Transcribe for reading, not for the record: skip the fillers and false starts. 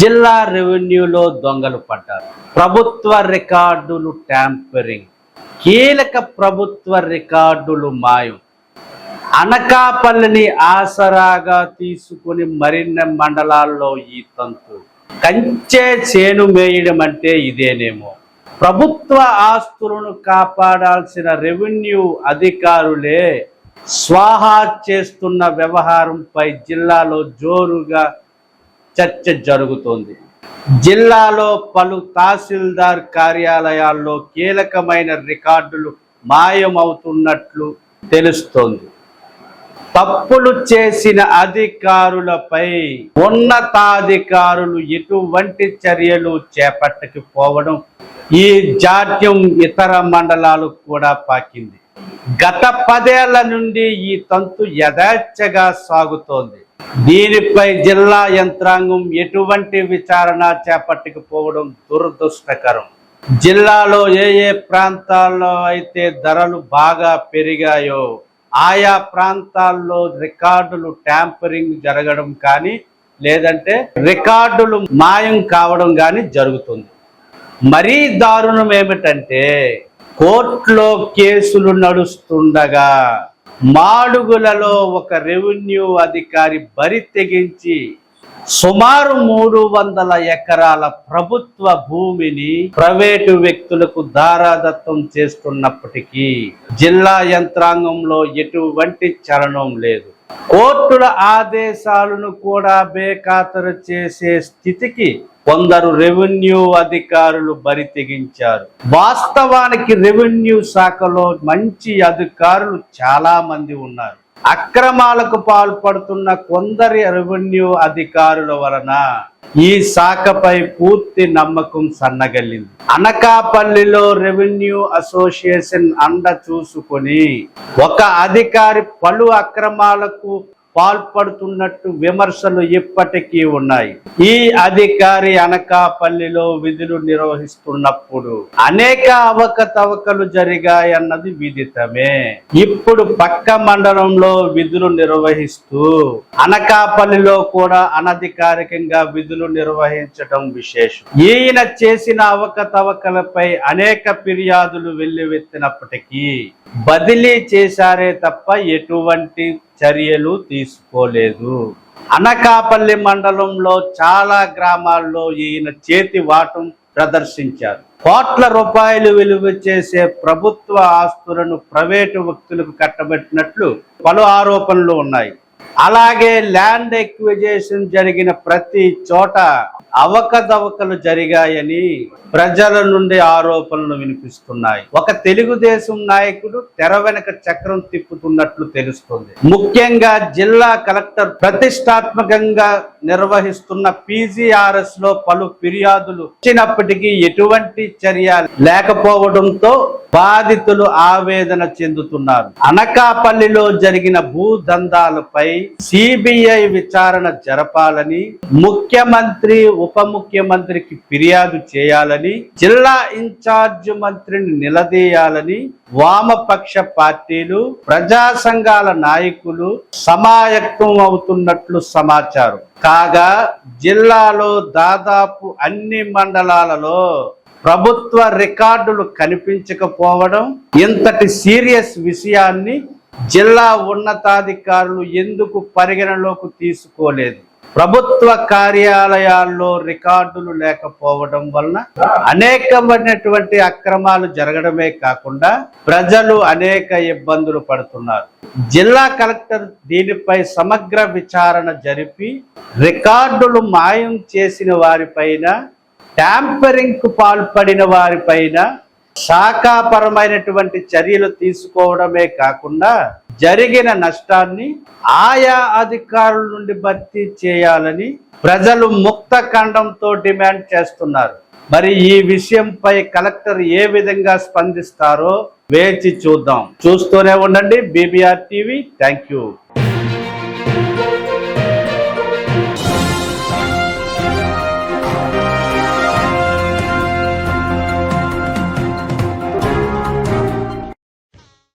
జిల్లా రెవెన్యూలో దొంగలు పడ్డారు. ప్రభుత్వ రికార్డులు ట్యాంపరింగ్, కీలక ప్రభుత్వ రికార్డులు మాయం. అనకాపల్లిని ఆసరాగా తీసుకుని మరిన్ని మండలాల్లో ఈ తంతు. కంచె చేను మేయడం అంటే ఇదేనేమో. ప్రభుత్వ ఆస్తులను కాపాడాల్సిన రెవెన్యూ అధికారులే స్వాహా చేస్తున్న వ్యవహారంపై జిల్లాలో జోరుగా చర్చ జరుగుతోంది. జిల్లాలో పలు తహసీల్దార్ కార్యాలయాల్లో కీలకమైన రికార్డులు మాయమవుతున్నట్లు తెలుస్తోంది. తప్పులు చేసిన అధికారులపై ఉన్నతాధికారులు ఎటువంటి చర్యలు చేపట్టకపోవడం, ఈ జాడ్యం ఇతర మండలాలకు కూడా పాకింది. గత 10 ఏళ్ల నుండి ఈ తంతు యథేచ్ఛగా సాగుతోంది. దీనిపై జిల్లా యంత్రాంగం ఎటువంటి విచారణ చేపట్టకపోవడం దురదృష్టకరం. జిల్లాలో ఏ ప్రాంతాల్లో అయితే ధరలు బాగా పెరిగాయో ఆయా ప్రాంతాల్లో రికార్డులు ట్యాంపరింగ్ జరగడం కానీ లేదంటే రికార్డులు మాయం కావడం కానీ జరుగుతుంది. మరీ దారుణం ఏమిటంటే కోర్టులో కేసులు నడుస్తుండగా మాడుగులలో ఒక రెవెన్యూ అధికారి బరి తెగించి సుమారు 300 ఎకరాల ప్రభుత్వ భూమిని ప్రైవేటు వ్యక్తులకు దారాదత్తం చేస్తున్నప్పటికీ జిల్లా యంత్రాంగంలో ఎటువంటి చలనం లేదు. కోర్టుల ఆదేశాలను కూడా బేఖాతరు చేసే స్థితికి కొందరు రెవెన్యూ అధికారులు బరి తెగించారు. వాస్తవానికి రెవెన్యూ శాఖలో మంచి అధికారులు చాలా మంది ఉన్నారు. అక్రమాలకు పాల్పడుతున్న కొందరి రెవెన్యూ అధికారుల వలన ఈ శాఖపై పూర్తి నమ్మకం సన్నగల్లింది. అనకాపల్లిలో రెవెన్యూ అసోసియేషన్ అండ చూసుకొని ఒక అధికారి పలు అక్రమాలకు పాల్పడుతున్నట్టు విమర్శలు ఇప్పటికీ ఉన్నాయి. ఈ అధికారి అనకాపల్లిలో విధులు నిర్వహిస్తున్నప్పుడు అనేక అవకతవకలు జరిగాయన్నది విదితమే. ఇప్పుడు పక్క మండలంలో విధులు నిర్వహిస్తూ అనకాపల్లిలో కూడా అనధికారికంగా విధులు నిర్వహించడం విశేషం. ఈయన చేసిన అవకతవకలపై అనేక ఫిర్యాదులు వెల్లువెత్తినప్పటికీ బదిలీ చేశారే తప్ప ఎటువంటి చర్యలు తీసుకోలేదు. అనకాపల్లి మండలంలో చాలా గ్రామాల్లో ఈయన చేతి వాటం ప్రదర్శించారు. కోట్ల రూపాయలు విలువ చేసే ప్రభుత్వ ఆస్తులను ప్రైవేటు వ్యక్తులకు కట్టబెట్టినట్లు పలు ఆరోపణలు ఉన్నాయి. అలాగే ల్యాండ్ ఎక్విజిషన్ జరిగిన ప్రతి చోట అవకతవకలు జరిగాయని ప్రజల నుండి ఆరోపణలు వినిపిస్తున్నాయి. ఒక తెలుగుదేశం నాయకుడు తెర వెనక చక్రం తిప్పుతున్నట్లు తెలుస్తుంది. ముఖ్యంగా జిల్లా కలెక్టర్ ప్రతిష్టాత్మకంగా నిర్వహిస్తున్న PGRS లో పలు ఫిర్యాదులు వచ్చినప్పటికీ ఎటువంటి చర్య లేకపోవడంతో బాధితులు ఆవేదన చెందుతున్నారు. అనకాపల్లిలో జరిగిన భూదందాలపై CBI విచారణ జరపాలని, ముఖ్యమంత్రి ఉప ముఖ్యమంత్రికి ఫిర్యాదు చేయాలని, జిల్లా ఇన్ఛార్జ్ మంత్రిని నిలదీయాలని వామపక్ష పార్టీలు, ప్రజా సంఘాల నాయకులు సమాయత్తం అవుతున్నట్లు సమాచారం. కాగా జిల్లాలో దాదాపు అన్ని మండలాలలో ప్రభుత్వ రికార్డులు కనిపించకపోవడం, ఇంతటి సీరియస్ విషయాన్ని జిల్లా ఉన్నతాధికారులు ఎందుకు పరిగణలోకి తీసుకోలేదు? ప్రభుత్వ కార్యాలయాల్లో రికార్డులు లేకపోవడం వలన అనేకమైనటువంటి అక్రమాలు జరగడమే కాకుండా ప్రజలు అనేక ఇబ్బందులు పడుతున్నారు. జిల్లా కలెక్టర్ దీనిపై సమగ్ర విచారణ జరిపి రికార్డులు మాయం చేసిన వారిపైన, ట్యాంపరింగ్ కు పాల్పడిన వారిపైన శాఖాపరమైనటువంటి చర్యలు తీసుకోవడమే కాకుండా జరిగిన నష్టాన్ని ఆయా అధికారుల నుండి భర్తీ చేయాలని ప్రజలు ముక్త ఖండంతో డిమాండ్ చేస్తున్నారు. మరి ఈ విషయంపై కలెక్టర్ ఏ విధంగా స్పందిస్తారో వేచి చూద్దాం. చూస్తూనే ఉండండి BBR TV. Thank you.